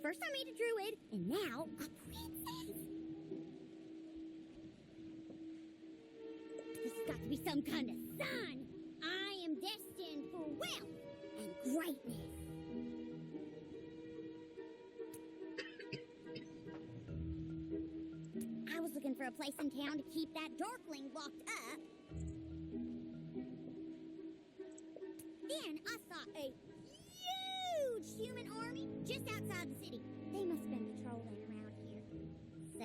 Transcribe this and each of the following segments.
First I made a druid, and now a princess. This has got to be some kind of sign. I am destined for wealth and greatness. I was looking for a place in town to keep that darkling locked up. Then I saw a huge human army just outside the city. They must have been patrolling around here. So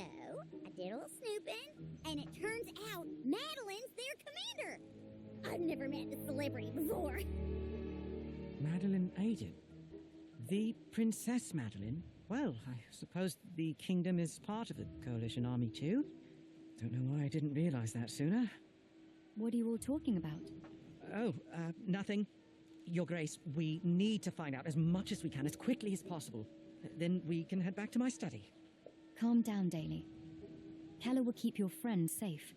I did a little snooping, and it turns out Madeline's their commander. I've never met a celebrity before. Madeline Aiden? The Princess Madeline? Well, I suppose the kingdom is part of the Coalition Army too. Don't know why I didn't realize that sooner. What are you all talking about? Oh, nothing. Your Grace, we need to find out as much as we can as quickly as possible. Then we can head back to my study. Calm down, Daly. Keller will keep your friend safe,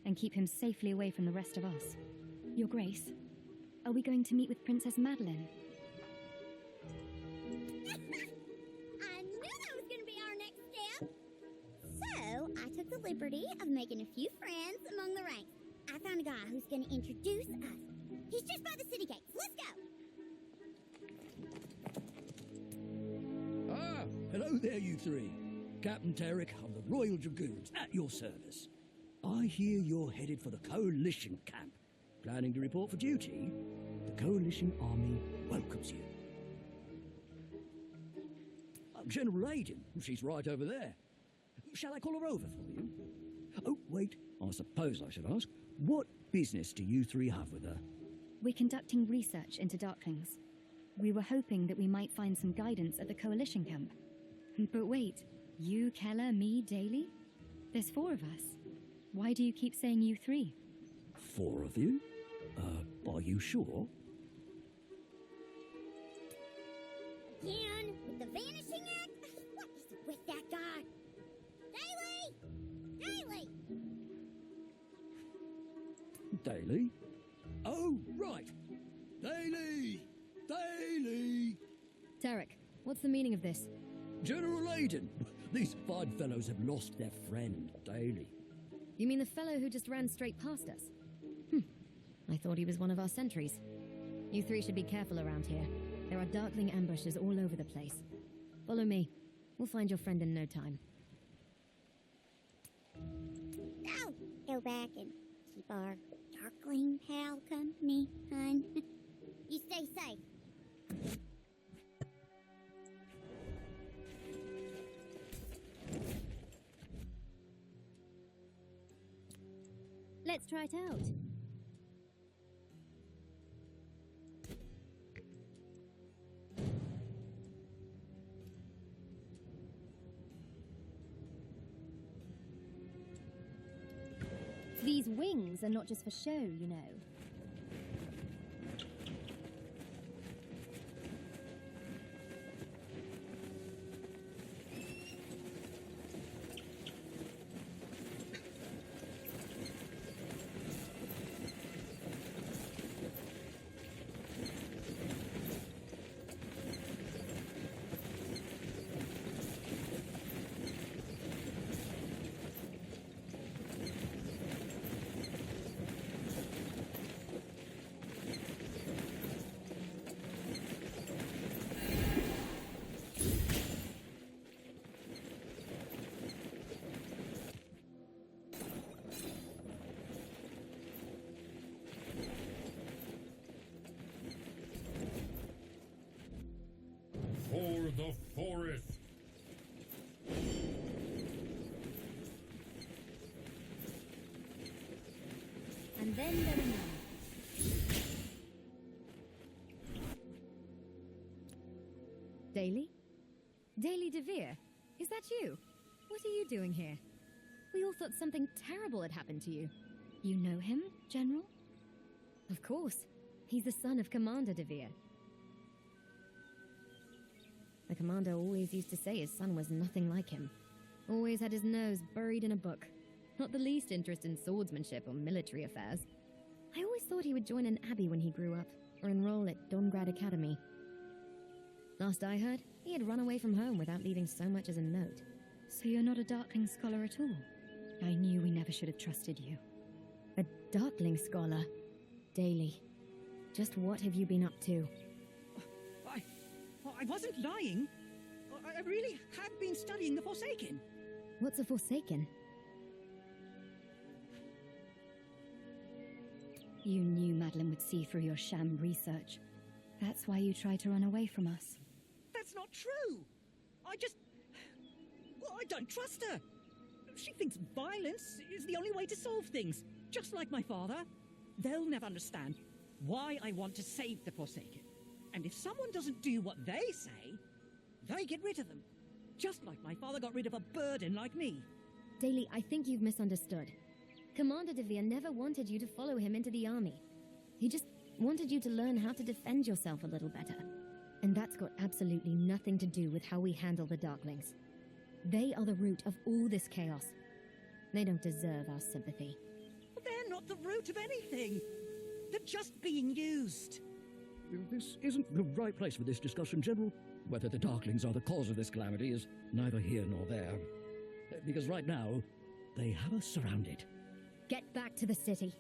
and keep him safely away from the rest of us. Your Grace, are we going to meet with Princess Madeline? I knew that was going to be our next step. So I took the liberty of making a few friends among the ranks. I found a guy who's going to introduce us. He's just by the city gates. Let's go. Ah, hello there, you three. Captain Tarek of the Royal Dragoons, at your service. I hear you're headed for the Coalition camp. Planning to report for duty? The Coalition Army welcomes you. General Aiden, she's right over there. Shall I call her over for you? Oh, wait, I suppose I should ask, what business do you three have with her? We're conducting research into Darklings. We were hoping that we might find some guidance at the Coalition camp. But wait, you, Keller, me, Daly? There's 4 of us. Why do you keep saying you 3? 4 of you? Are you sure? Again, with the vanishing act? What is it with that guy? Daly! Daly! Daly? Oh, right. Daly! Daly! Tarek, what's the meaning of this? General Aiden! These fine fellows have lost their friend, Daly. You mean the fellow who just ran straight past us? I thought he was one of our sentries. You 3 should be careful around here. There are darkling ambushes all over the place. Follow me. We'll find your friend in no time. Now, go back and keep our darkling pal company, hun. You stay safe. Let's try it out. These wings are not just for show, you know. For the forest! And then there are none. Daly? Daly DeVere? Is that you? What are you doing here? We all thought something terrible had happened to you. You know him, General? Of course. He's the son of Commander DeVere. The commander always used to say his son was nothing like him. Always had his nose buried in a book. Not the least interest in swordsmanship or military affairs. I always thought he would join an abbey when he grew up, or enroll at Dongrad Academy. Last I heard, he had run away from home without leaving so much as a note. So you're not a Darkling scholar at all? I knew we never should have trusted you. A Darkling scholar? Daily. Just what have you been up to? I wasn't lying. I really had been studying the Forsaken. What's a Forsaken? You knew Madeline would see through your sham research. That's why you tried to run away from us. That's not true. I don't trust her. She thinks violence is the only way to solve things, just like my father. They'll never understand why I want to save the Forsaken. And if someone doesn't do what they say, they get rid of them. Just like my father got rid of a burden like me. Daily, I think you've misunderstood. Commander De Vere never wanted you to follow him into the army. He just wanted you to learn how to defend yourself a little better. And that's got absolutely nothing to do with how we handle the Darklings. They are the root of all this chaos. They don't deserve our sympathy. They're not the root of anything. They're just being used. This isn't the right place for this discussion, General. Whether the Darklings are the cause of this calamity is neither here nor there. Because right now, they have us surrounded. Get back to the city.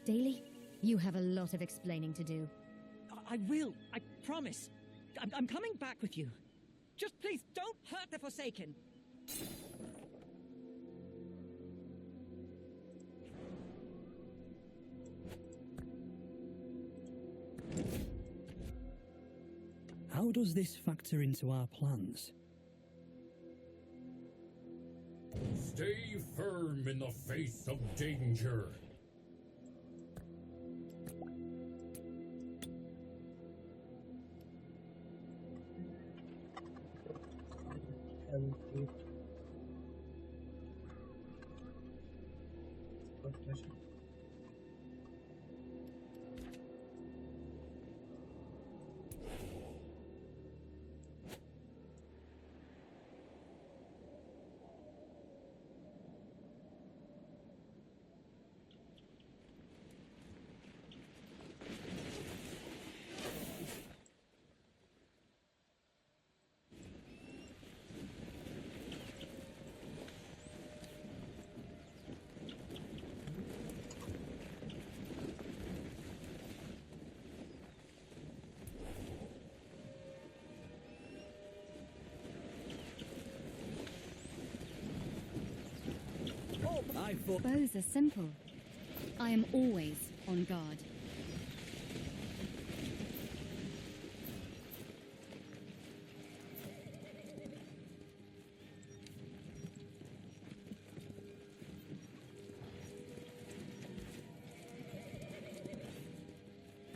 Daily, you have a lot of explaining to do. I will. I promise. I'm coming back with you. Just please don't hurt the Forsaken. How does this factor into our plans? Stay firm in the face of danger. Bows are simple. I am always on guard.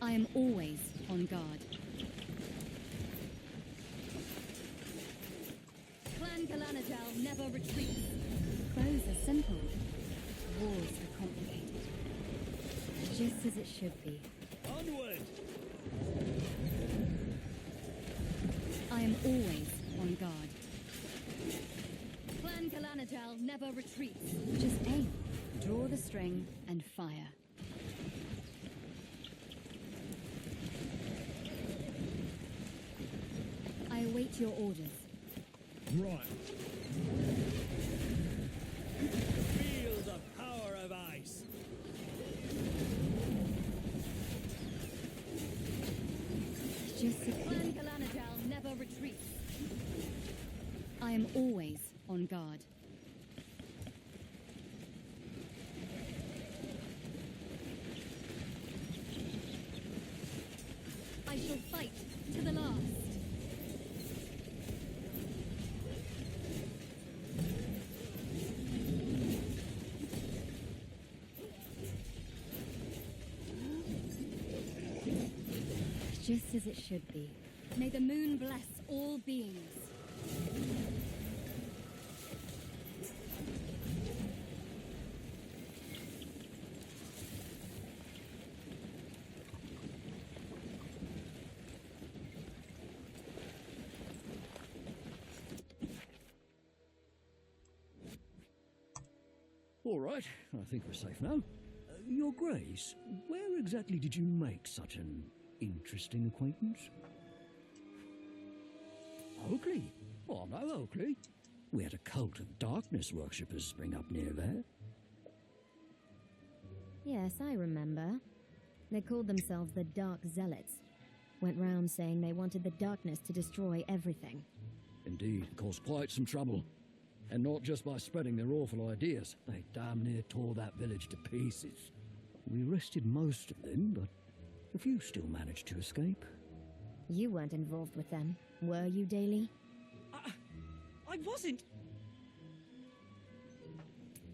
I am always on guard. Clan Galanadel never retreats. Bows are simple. Wars are complicated. Just as it should be. Onward! I am always on guard. Clan Galanadel never retreats. Just aim, draw the string, and fire. I await your orders. Right. Feel the power of ice. Just a Clan Galanadel never retreats. I am always on guard. I shall fight to the last. Just as it should be. May the moon bless all beings. All right, I think we're safe now. Your Grace, where exactly did you make such an interesting acquaintance? Oakley? Oh, no, Oakley. We had a cult of darkness worshippers spring up near there. Yes, I remember. They called themselves the Dark Zealots. Went round saying they wanted the darkness to destroy everything. Indeed, caused quite some trouble. And not just by spreading their awful ideas. They damn near tore that village to pieces. We arrested most of them, but a few still managed to escape. You weren't involved with them, were you, Daly? I wasn't.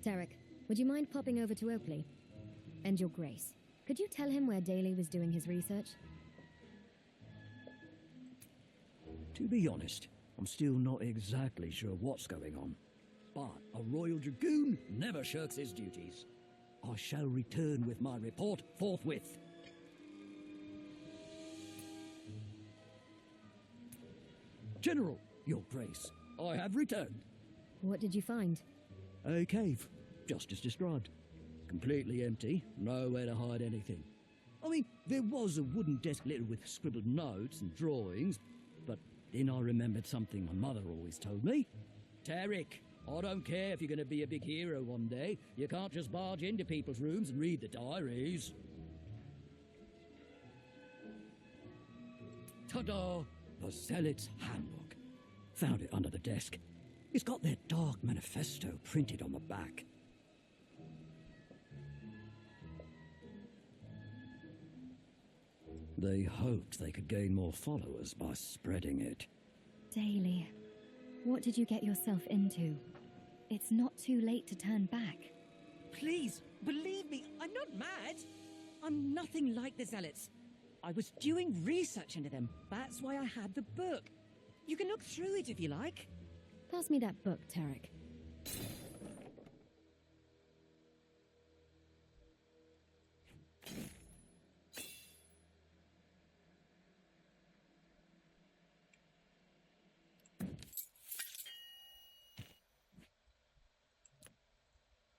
Tarek, would you mind popping over to Oakley? And your Grace, could you tell him where Daly was doing his research? To be honest, I'm still not exactly sure what's going on. But a Royal Dragoon never shirks his duties. I shall return with my report forthwith. General, Your Grace, I have returned. What did you find? A cave, just as described. Completely empty, nowhere to hide anything. I mean, there was a wooden desk littered with scribbled notes and drawings, but then I remembered something my mother always told me. Tarek, I don't care if you're going to be a big hero one day. You can't just barge into people's rooms and read the diaries. Ta-da! The Zealot's Handbook. Found it under the desk. It's got their dark manifesto printed on the back. They hoped they could gain more followers by spreading it. Daly, what did you get yourself into? It's not too late to turn back. Please, believe me, I'm not mad. I'm nothing like the Zealots. I was doing research into them. That's why I had the book. You can look through it if you like. Pass me that book, Tarek.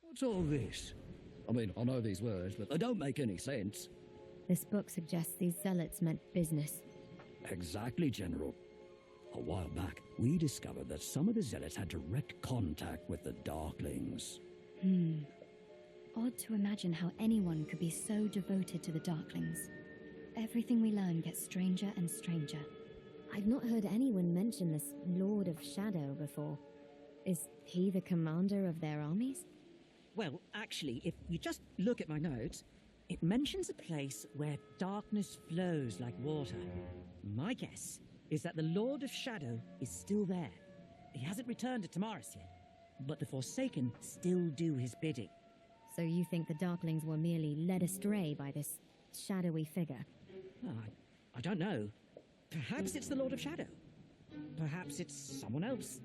What's all this? I mean, I know these words, but they don't make any sense. This book suggests these zealots meant business. Exactly, General. A while back, we discovered that some of the zealots had direct contact with the Darklings. Odd to imagine how anyone could be so devoted to the Darklings. Everything we learn gets stranger and stranger. I've not heard anyone mention this Lord of Shadow before. Is he the commander of their armies? Well, actually, if you just look at my notes, it mentions a place where darkness flows like water. My guess is that the Lord of Shadow is still there. He hasn't returned to Tamaris yet, but the Forsaken still do his bidding. So you think the Darklings were merely led astray by this shadowy figure? Oh, I don't know. Perhaps it's the Lord of Shadow. Perhaps it's someone else.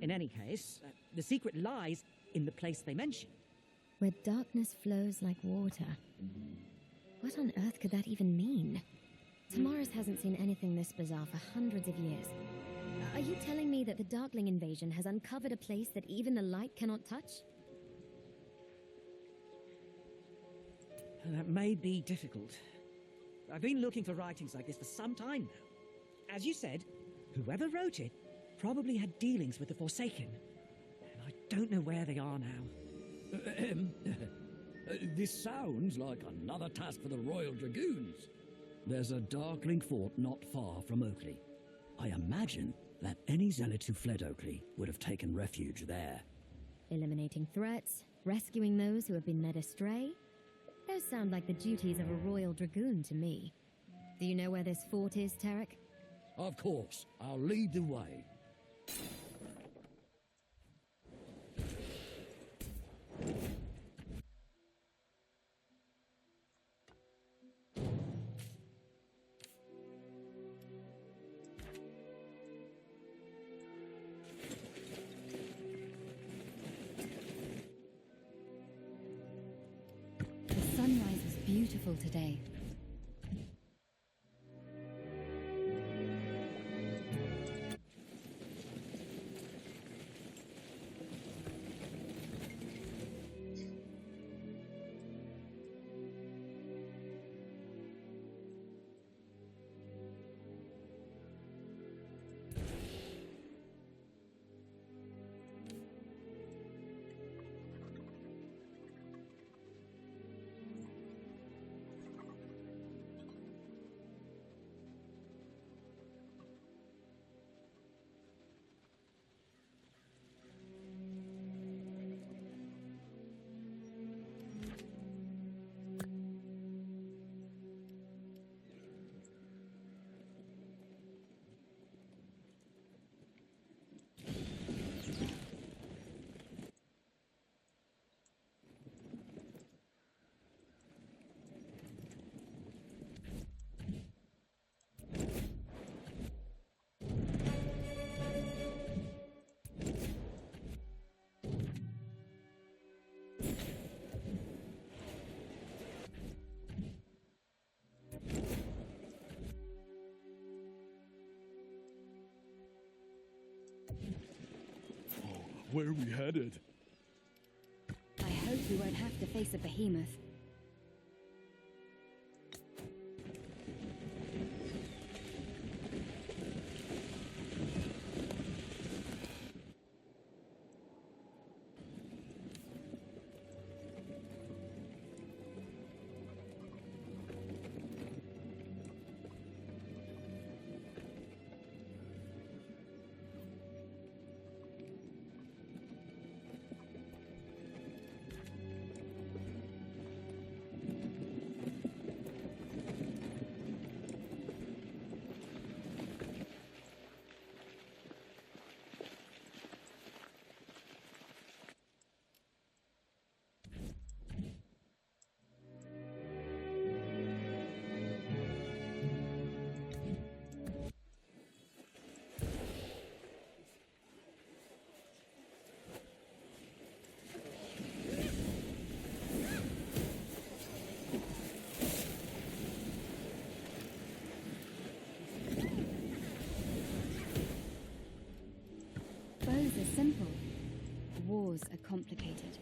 In any case, the secret lies in the place they mention. Where darkness flows like water. What on earth could that even mean? Tamaris hasn't seen anything this bizarre for hundreds of years. Are you telling me that the Darkling invasion has uncovered a place that even the light cannot touch? That may be difficult. I've been looking for writings like this for some time now. As you said, whoever wrote it probably had dealings with the Forsaken. And I don't know where they are now. This sounds like another task for the Royal Dragoons. There's a Darkling fort not far from Oakley. I imagine that any zealots who fled Oakley would have taken refuge there. Eliminating threats, rescuing those who have been led astray? Those sound like the duties of a Royal Dragoon to me. Do you know where this fort is, Tarek? Of course, I'll lead the way. The sunrise is beautiful today. Where are we headed? I hope we won't have to face a behemoth. Bows are simple. Wars are complicated.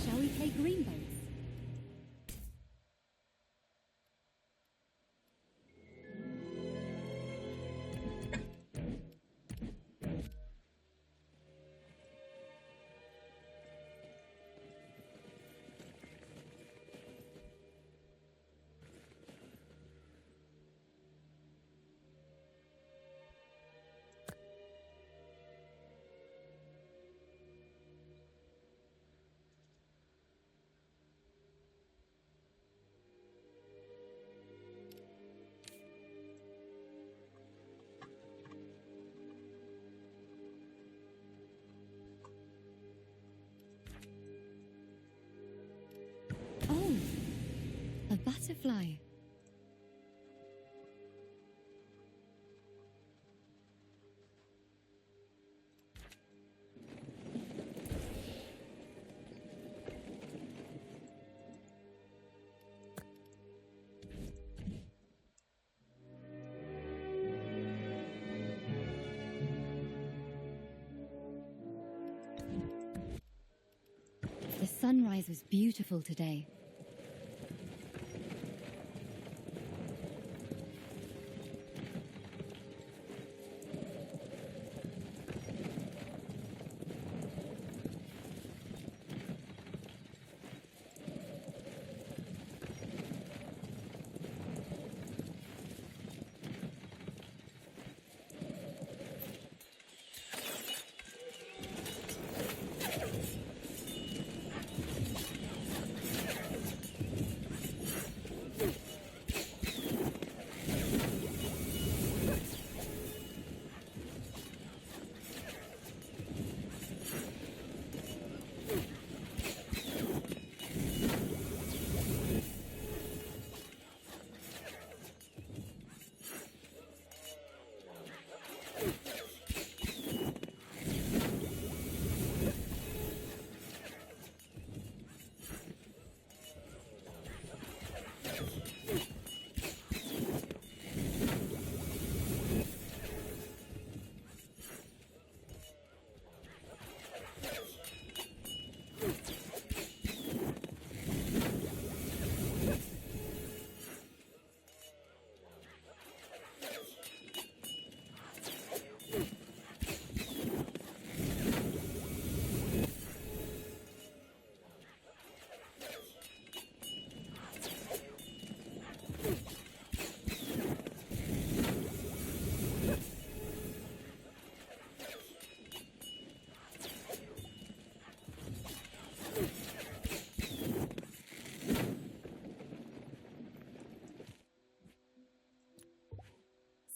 Shall we play green boats? Oh, a butterfly. The sunrise was beautiful today.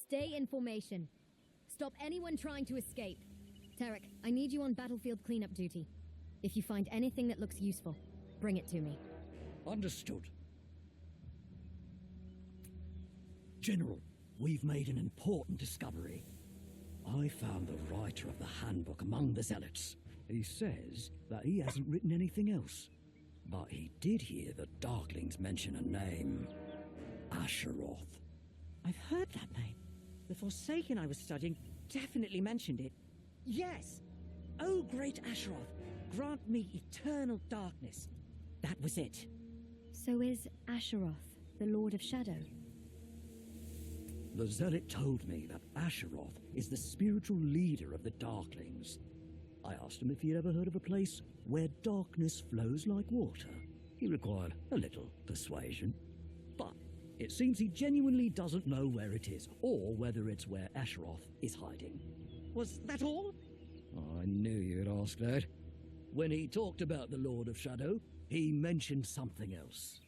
Stay in formation. Stop anyone trying to escape. Tarek, I need you on battlefield cleanup duty. If you find anything that looks useful, bring it to me. Understood. General, we've made an important discovery. I found the writer of the handbook among the zealots. He says that he hasn't written anything else. But he did hear the Darklings mention a name. Asheroth. I've heard that name. The Forsaken I was studying definitely mentioned it. Yes! Oh, great Asheroth, grant me eternal darkness. That was it. So is Asheroth the Lord of Shadow? The Zealot told me that Asheroth is the spiritual leader of the Darklings. I asked him if he'd ever heard of a place where darkness flows like water. He required a little persuasion. But it seems he genuinely doesn't know where it is, or whether it's where Asheroth is hiding. Was that all? I knew you'd ask that. When he talked about the Lord of Shadow, he mentioned something else.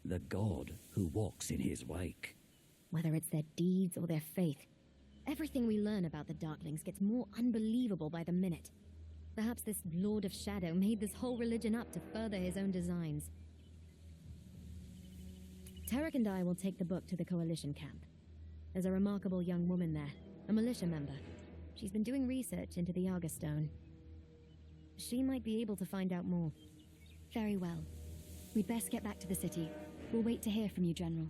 The god who walks in his wake. Whether it's their deeds or their faith, everything we learn about the Darklings gets more unbelievable by the minute. Perhaps this Lord of Shadow made this whole religion up to further his own designs. Tarek and I will take the book to the Coalition camp. There's a remarkable young woman there, a militia member. She's been doing research into the Arga Stone. She might be able to find out more. Very well. We'd best get back to the city. We'll wait to hear from you, General.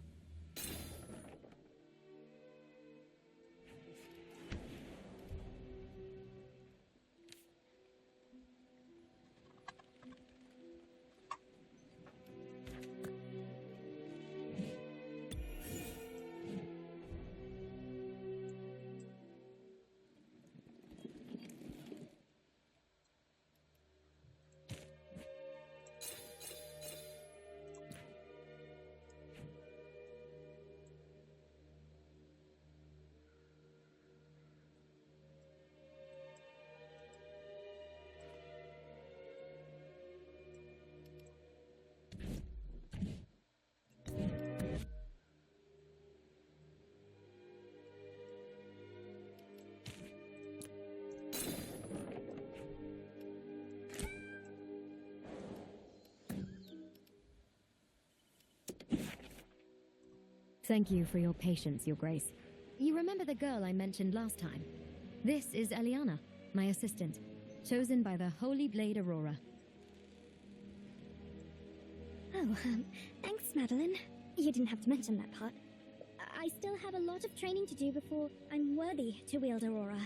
Thank you for your patience, Your Grace. You remember the girl I mentioned last time? This is Eliana, my assistant, chosen by the Holy Blade Aurora. Oh, thanks, Madeline. You didn't have to mention that part. I still have a lot of training to do before I'm worthy to wield Aurora.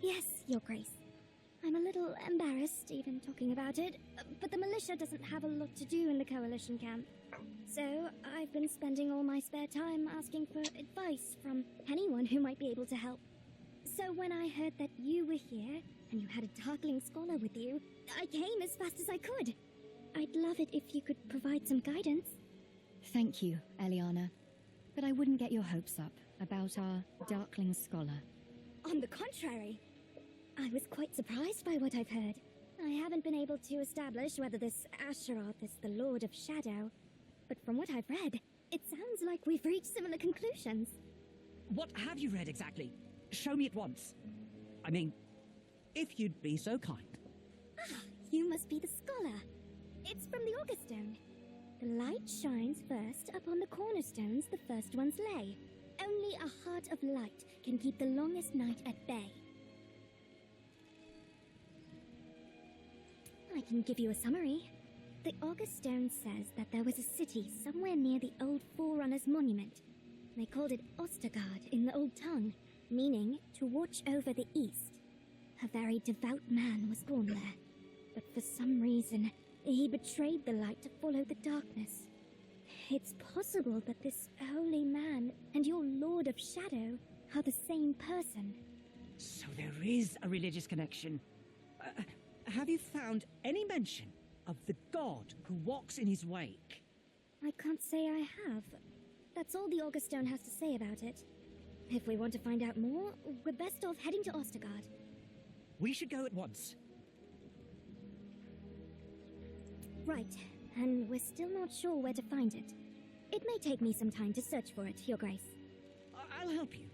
Yes, Your Grace. I'm a little embarrassed even talking about it, but the militia doesn't have a lot to do in the Coalition camp. So I've been spending all my spare time asking for advice from anyone who might be able to help. So when I heard that you were here, and you had a Darkling scholar with you, I came as fast as I could. I'd love it if you could provide some guidance. Thank you, Eliana. But I wouldn't get your hopes up about our Darkling scholar. On the contrary, I was quite surprised by what I've heard. I haven't been able to establish whether this Asheroth is the Lord of Shadow, but from what I've read, it sounds like we've reached similar conclusions. What have you read exactly? Show me at once. I mean, if you'd be so kind. Ah, you must be the scholar. It's from the Augustone. The light shines first upon the cornerstones the first ones lay. Only a heart of light can keep the longest night at bay. I can give you a summary. The Augustone says that there was a city somewhere near the old Forerunners' monument. They called it Ostergard in the old tongue, meaning to watch over the east. A very devout man was born there, but for some reason, he betrayed the light to follow the darkness. It's possible that this holy man and your Lord of Shadow are the same person. So there is a religious connection. Have you found any mention of the god who walks in his wake? I can't say I have. That's all the Augustone has to say about it. If we want to find out more, we're best off heading to Ostergard. We should go at once. Right, and we're still not sure where to find it. It may take me some time to search for it, Your Grace. I'll help you.